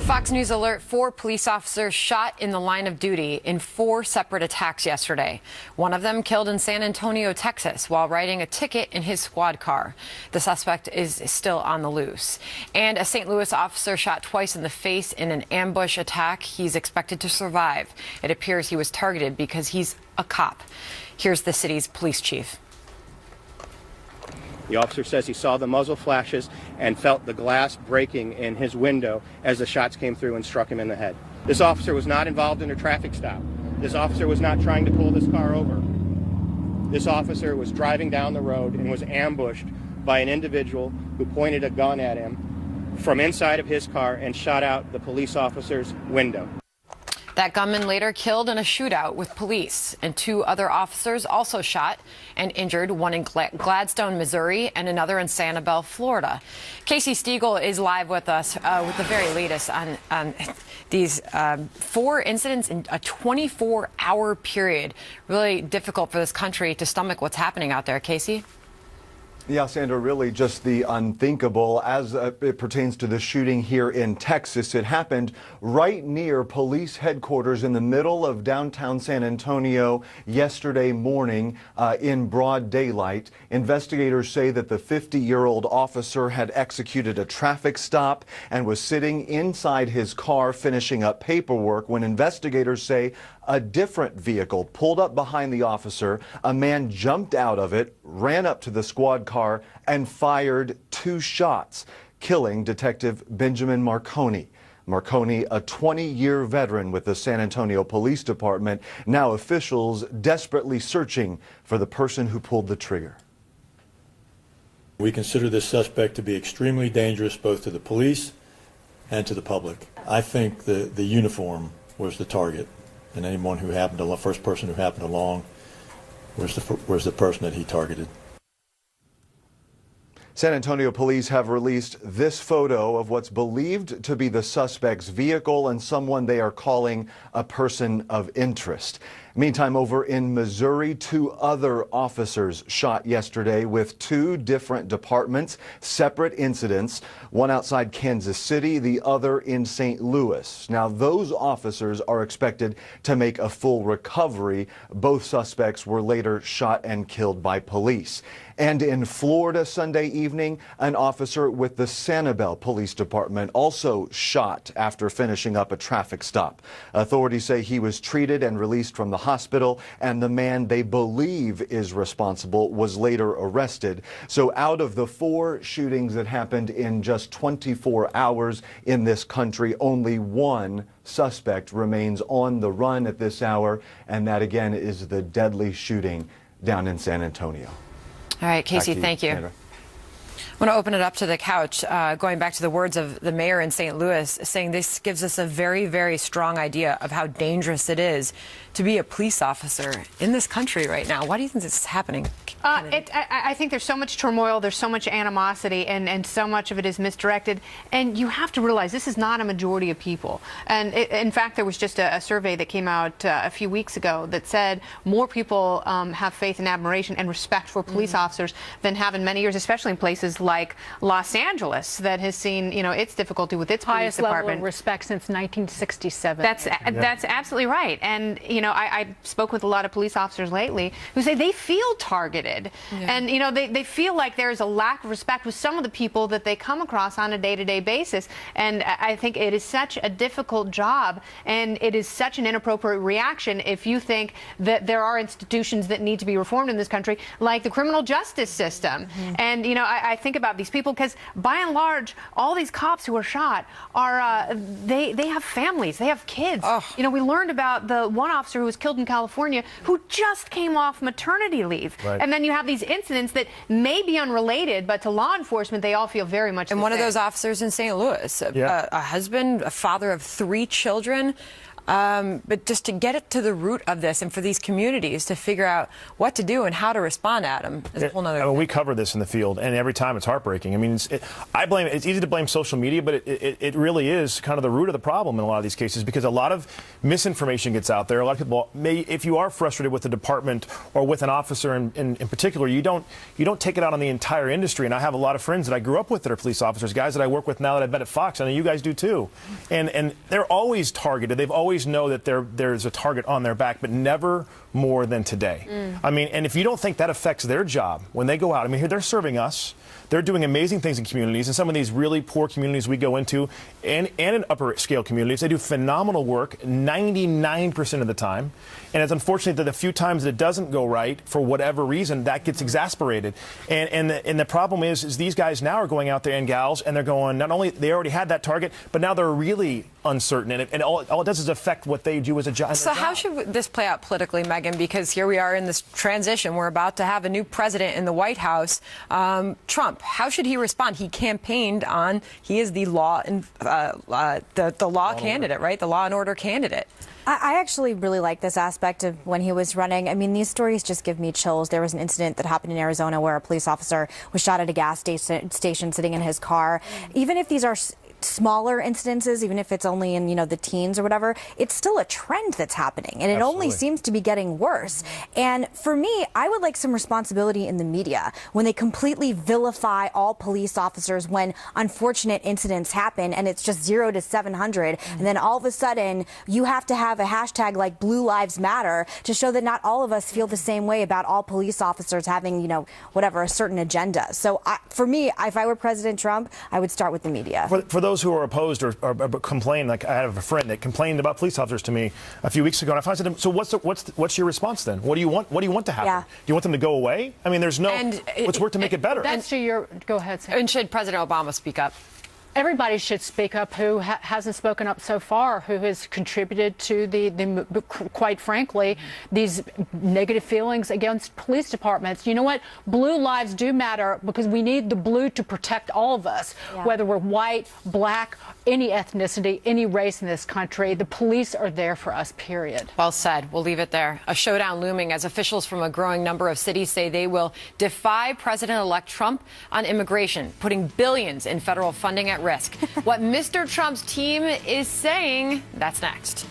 Fox News alert: 4 police officers shot in the line of duty in 4 separate attacks yesterday. One of them killed in San Antonio, Texas, while writing a ticket in his squad car. The suspect is still on the loose. And a St. Louis officer shot twice in the face in an ambush attack. He's expected to survive. It appears he was targeted because he's a cop. Here's the city's police chief. The officer says he saw the muzzle flashes and felt the glass breaking in his window as the shots came through and struck him in the head. This officer was not involved in a traffic stop. This officer was not trying to pull this car over. This officer was driving down the road and was ambushed by an individual who pointed a gun at him from inside of his car and shot out the police officer's window. That gunman later killed in a shootout with police, and 2 other officers also shot and injured, one in Gladstone, Missouri, and another in Sanibel, Florida. Casey Stiegel is live with us with the very latest on these 4 incidents in a 24-hour period. Really difficult for this country to stomach what's happening out there. Casey? Yeah, Sandra, really just the unthinkable as it pertains to the shooting here in Texas. It happened right near police headquarters in the middle of downtown San Antonio yesterday morning in broad daylight. Investigators say that the 50-year-old officer had executed a traffic stop and was sitting inside his car finishing up paperwork when investigators say a different vehicle pulled up behind the officer. A man jumped out of it, ran up to the squad car, and fired 2 shots, killing Detective Benjamin Marconi. Marconi, a 20-year veteran with the San Antonio Police Department, now officials desperately searching for the person who pulled the trigger. We consider this suspect to be extremely dangerous both to the police and to the public. I think the uniform was the target, and anyone who happened to, first person who happened along was the person that he targeted. San Antonio police have released this photo of what's believed to be the suspect's vehicle and someone they are calling a person of interest. Meantime, over in Missouri, 2 other officers shot yesterday with 2 different departments, separate incidents, one outside Kansas City, the other in St. Louis. Now, those officers are expected to make a full recovery. Both suspects were later shot and killed by police. And in Florida Sunday evening, an officer with the Sanibel Police Department also shot after finishing up a traffic stop. Authorities say he was treated and released from the hospital, and the man they believe is responsible was later arrested. So out of the 4 shootings that happened in just 24 hours in this country, only 1 suspect remains on the run at this hour, and that again is the deadly shooting down in San Antonio. All right, Casey, thank you. Sandra. I want to open it up to the couch, going back to the words of the mayor in St. Louis, saying this gives us a very, very strong idea of how dangerous it is to be a police officer in this country right now. Why do you think this is happening? I think there's so much turmoil, there's so much animosity, and so much of it is misdirected. And you have to realize this is not a majority of people. And in fact, there was just a survey that came out a few weeks ago that said more people have faith and admiration and respect for police officers than have in many years, especially in places like Los Angeles, that has seen, its difficulty with its police department. Highest level of respect since 1967. That's absolutely right. And I spoke with a lot of police officers lately who say they feel targeted, and they feel like there's a lack of respect with some of the people that they come across on a day-to-day basis. And I think it is such a difficult job, and it is such an inappropriate reaction if you think that there are institutions that need to be reformed in this country, like the criminal justice system. And I think about these people because, by and large, all these cops who are shot are they have families, they have kids. We learned about the one officer who was killed in California who just came off maternity leave. Right. And then you have these incidents that may be unrelated, but to law enforcement, they all feel very much And the one same. of those officers in St. Louis, a husband, a father of 3 children, But just to get it to the root of this and for these communities to figure out what to do and how to respond, Adam, is a whole nother thing. We cover this in the field, and every time it's heartbreaking. I mean, it's easy to blame social media, but it really is kind of the root of the problem in a lot of these cases, because a lot of misinformation gets out there. A lot of people if you are frustrated with the department or with an officer in particular, you don't take it out on the entire industry. And I have a lot of friends that I grew up with that are police officers, guys that I work with now that I've met at Fox. I know you guys do too. And they're always targeted. They've always know that there's a target on their back, but never more than today. I mean, and if you don't think that affects their job when they go out, I mean, here they're serving us. They're doing amazing things in communities, and some of these really poor communities we go into, and in upper scale communities, they do phenomenal work 99% of the time. And it's unfortunate that the few times that it doesn't go right, for whatever reason, that gets exasperated. And the problem is these guys now are going out there, and gals, and they're going, not only they already had that target, but now they're really uncertain. And all it does is affect what they do as a job. So how should this play out politically, Megan? Because here we are in this transition. We're about to have a new president in the White House. Trump, how should he respond? He campaigned on, he is the law and the law candidate, right? The law and order candidate. I actually really like this aspect of when he was running. I mean, these stories just give me chills. There was an incident that happened in Arizona where a police officer was shot at a gas station sitting in his car. Even if these are smaller incidences, even if it's only in, the teens or whatever, it's still a trend that's happening, and it only seems to be getting worse. And for me, I would like some responsibility in the media when they completely vilify all police officers when unfortunate incidents happen and it's just 0 to 700, and then all of a sudden you have to have a hashtag like Blue Lives Matter to show that not all of us feel the same way about all police officers having, whatever, a certain agenda. So for me, if I were President Trump, I would start with the media. For those who are opposed or complain, like I have a friend that complained about police officers to me a few weeks ago, and I said to him, so what's your response then? What do you want to happen? Yeah. Do you want them to go away? I mean, there's no. Let's work to make it better. Go ahead, Sam. And should President Obama speak up? Everybody should speak up who hasn't spoken up so far, who has contributed to the quite frankly, these negative feelings against police departments. You know what? Blue lives do matter because we need the blue to protect all of us, whether we're white, black, any ethnicity, any race in this country. The police are there for us, period. Well said. We'll leave it there. A showdown looming as officials from a growing number of cities say they will defy President-elect Trump on immigration, putting billions in federal funding at risk. What Mr. Trump's team is saying, that's next.